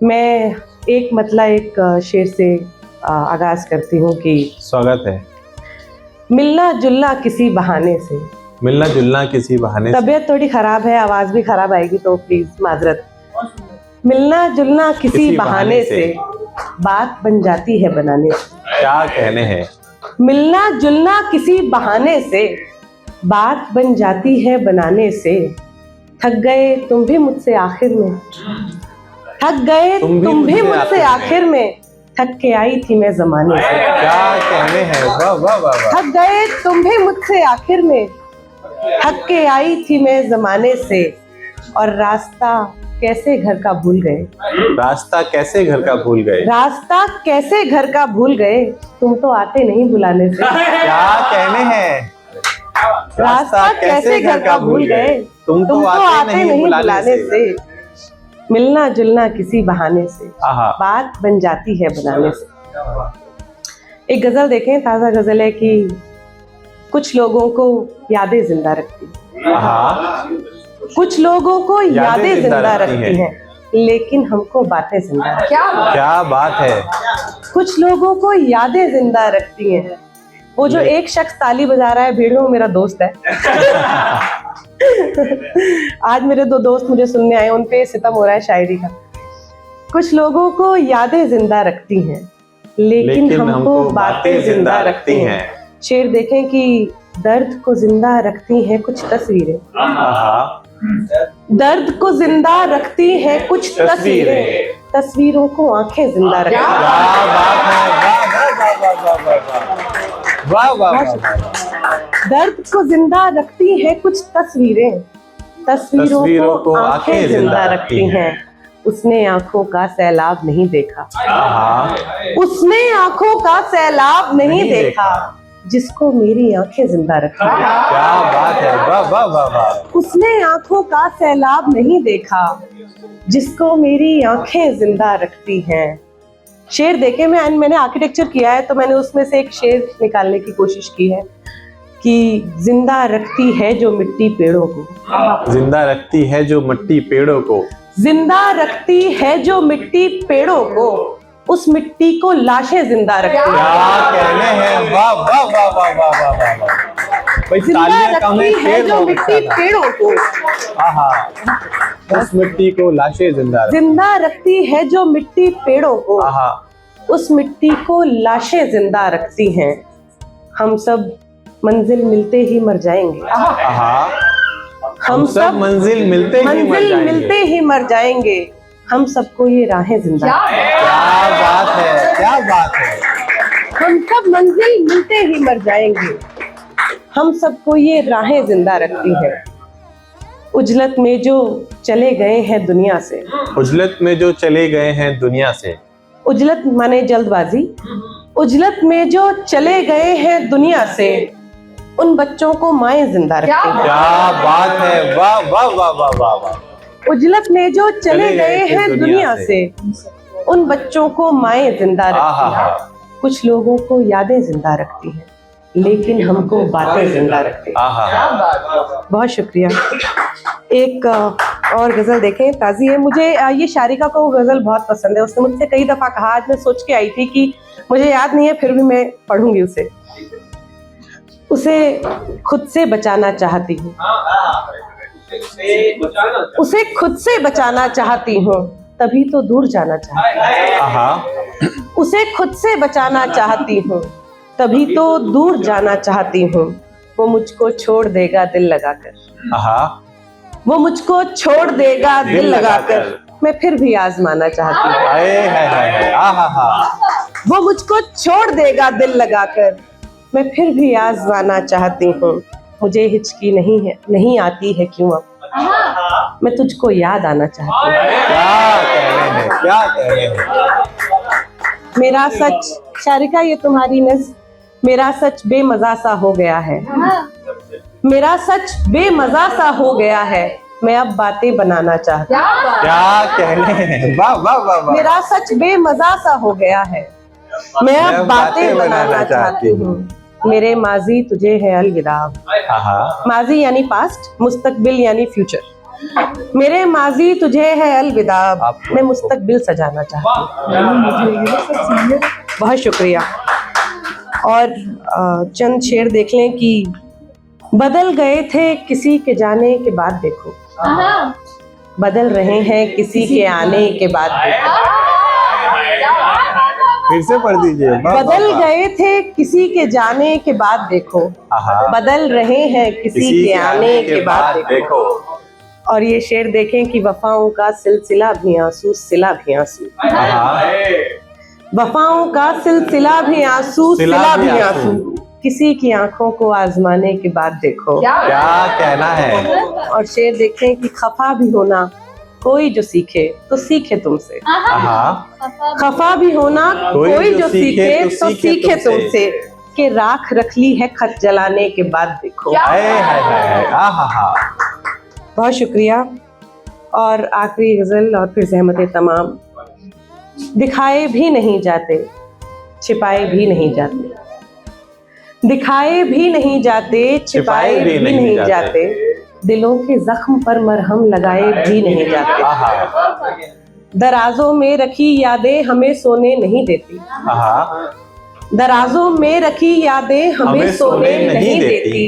मैं एक शेर से आगाज करती हूँ कि स्वागत है। मिलना जुलना किसी बहाने से। मिलना जुलना किसी बहाने से। तबीयत थोड़ी खराब है, आवाज भी खराब आएगी तो प्लीज माजरत। मिलना जुलना किसी बहाने से बात बन जाती है बनाने से। क्या कहने हैं। मिलना जुलना किसी बहाने से बात बन जाती है बनाने से। थक गए तुम भी मुझसे आखिर में, थक गए तुम भी मुझसे आखिर में, थक के आई थी मैं जमाने से। क्या कहने हैं। वाह वाह वाह वाह। थक गए तुम भी मुझसे आखिर में, थक के आई थी मैं जमाने से। और रास्ता कैसे घर का भूल गए। रास्ता कैसे घर का भूल गए। रास्ता कैसे घर का भूल गए, तुम तो आते नहीं बुलाने से। क्या कहने हैं। रास्ता कैसे घर का भूल गए, तुम तो आते नहीं बुलाने से। मिलना जुलना किसी बहाने से बात बन जाती है बनाने से। एक गजल देखें, ताजा गजल है कि कुछ लोगों को यादें जिंदा रखती हैं। कुछ लोगों को यादें जिंदा रखती हैं, लेकिन हमको बातें जिंदा रखती हैं। क्या बात है। कुछ लोगों को यादें जिंदा रखती हैं। वो जो एक शख्स ताली बजा रहा है भीड़ में, वो मेरा दोस्त है। आज मेरे दो दोस्त मुझे सुनने आए, उन पे सितम हो रहा है शायरी का। कुछ लोगों को यादें जिंदा रखती हैं, लेकिन हमको बातें जिंदा रखती हैं। शेर देखें कि दर्द को जिंदा रखती हैं कुछ तस्वीरें। दर्द को जिंदा रखती हैं कुछ तस्वीरें, तस्वीरों को आंखें जिंदा रखती हैं। क्या बात है। वाह वाह वाह। दर्द को जिंदा रखती है कुछ तस्वीरें, तस्वीरों को आंखें जिंदा रखती हैं। उसने आंखों का सैलाब नहीं देखा, उसने आंखों का सैलाब नहीं देखा, जिसको मेरी आंखें जिंदा रखती हैं। क्या बात है। वाह वाह वाह वाह। उसने आंखों का सैलाब नहीं देखा, जिसको मेरी आंखें जिंदा रखती हैं। शेर देखे, मैंने आर्किटेक्चर किया है तो मैंने उसमें से एक शेर निकालने की कोशिश की है कि जिंदा रखती है जो मिट्टी पेड़ों को। जिंदा रखती है जो मिट्टी पेड़ों को। जिंदा रखती है जो मिट्टी पेड़ों को, उस मिट्टी को लाशें जिंदा रखती हैं। क्या कहने हैं। वाह वाह वाह वाह वाह वाह वाह। जिंदा रखती है जो मिट्टी पेड़ों को। उस मिट्टी को लाशें जिंदा रखती है जो मिट्टी पेड़ों को, उस मिट्टी को लाशें जिंदा रखती हैं। हम सब मंजिल मिलते ही मर जाएंगे। हम सब मंजिल मिलते ही मर जाएंगे। हम सबको ये राहें जिंदा। क्या बात है। क्या बात है। हम सब मंजिल मिलते ही मर जाएंगे। हम सबको ये राहें जिंदा रखती हैं। उजलत में जो चले गए हैं दुनिया से। उजलत में जो चले गए हैं दुनिया से। उजलत माने जल्दबाजी। उजलत में जो चले गए हैं दुनिया से, उन बच्चों को माएं जिंदा रखती हैं। क्या बात है। वाह वाह वाह वाह वाह वाह। उजलत में जो चले गए हैं दुनिया से, उन बच्चों को माएं जिंदा रखती हैं। कुछ लोगों को यादें जिंदा रखती हैं, लेकिन हमको बातें जिंदा रखती हैं। बहुत शुक्रिया। एक और गजल देखें, ताज़ी है। मुझे ये शारिका को गजल बहुत पसंद है। उसने मुझसे कई दफा कहा, आज मैं सोच के आई थी कि मुझे याद नहीं है, फिर भी मैं पढ़ूंगी उसे। उसे खुद से बचाना चाहती हूँ, उसे खुद से बचाना चाहती हूँ, तभी तो दूर जाना चाहती हूँ। उसे खुद से बचाना चाहती हूँ, तभी तो दूर जाना चाहती हूँ। वो मुझको छोड़ देगा दिल लगाकर। वो मुझको छोड़ देगा दिल लगाकर, मैं फिर भी आजमाना चाहती हूँ। वो मुझको छोड़ देगा दिल लगाकर, मैं फिर भी आजमाना चाहती हूँ। मुझे हिचकी नहीं आती है क्यों अब, मैं तुझको याद आना चाहती हूँ। क्या कहने हैं। क्या कहने हैं। मेरा सच, शारिका ये तुम्हारी नज़्म, मेरा सच बेमज़ा सा हो गया है। मेरा सच बेमज़ा सा हो गया है, मैं अब बातें बनाना चाहती हूँ। क्या कहने हैं। वाह वाह वाह वाह। मेरा सच बेमज़ा सा हो गया है, मैं अब बातें बनाना चाहती हूँ। मेरे माजी तुझे है अलविदा। माजी यानी पास्ट, मुस्तकबिल यानी फ्यूचर। मेरे माजी तुझे है अलविदा, मैं मुस्तकबिल सजाना चाहती हूँ। बहुत शुक्रिया। और चंद शेर देख लें कि बदल गए थे किसी के जाने के बाद देखो, बदल रहे हैं किसी के आने के बाद देखो। फिर से पढ़ दीजिए। बदल गए थे किसी के जाने के बाद देखो, बदल रहे हैं किसी के आने के बाद देखो। और ये शेर देखें कि वफाओं का सिलसिला भी आंसू, सिला भी आंसू, वफाओं का सिलसिला भी आंसू, सिला भी आंसू, किसी की आंखों को आजमाने के बाद देखो। क्या कहना है। और शेर देखें कि खफा भी होना कोई जो सीखे तो सीखे तुमसे, खफा भी होना कोई जो सीखे तो सीखे तुमसे, कि राख रख ली है खत जलाने के बाद देखो। बहुत शुक्रिया। और आखिरी गजल और फिर ज़हमत तमाम। दिखाए भी नहीं जाते, छिपाए भी नहीं जाते, दिखाए भी नहीं जाते, छिपाए भी नहीं जाते, दिलों के जख्म पर मरहम लगाए भी नहीं जाते। दराजों में रखी यादें हमें सोने नहीं देती, दराजों में रखी यादें हमें सोने नहीं देती,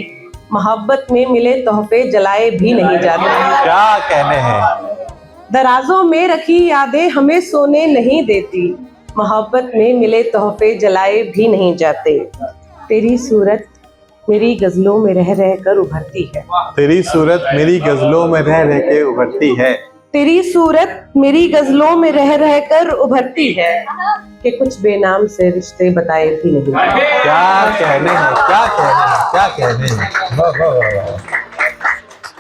मोहब्बत में मिले तोहफे जलाए भी नहीं जाते। क्या कहने हैं। दराजों में रखी यादें हमें सोने नहीं देती, मोहब्बत में मिले तोहफे जलाए भी नहीं जाते। तेरी सूरत मेरी गजलों में रह रह कर उभरती है, तेरी सूरत मेरी गजलों में रह रह के उभरती है, तेरी सूरत मेरी गजलों में रह रह कर उभरती है, कि कुछ बेनाम से रिश्ते बताए भी नहीं। क्या कहने हैं, क्या कहने हैं, क्या कहने हैं। वाह वाह वाह।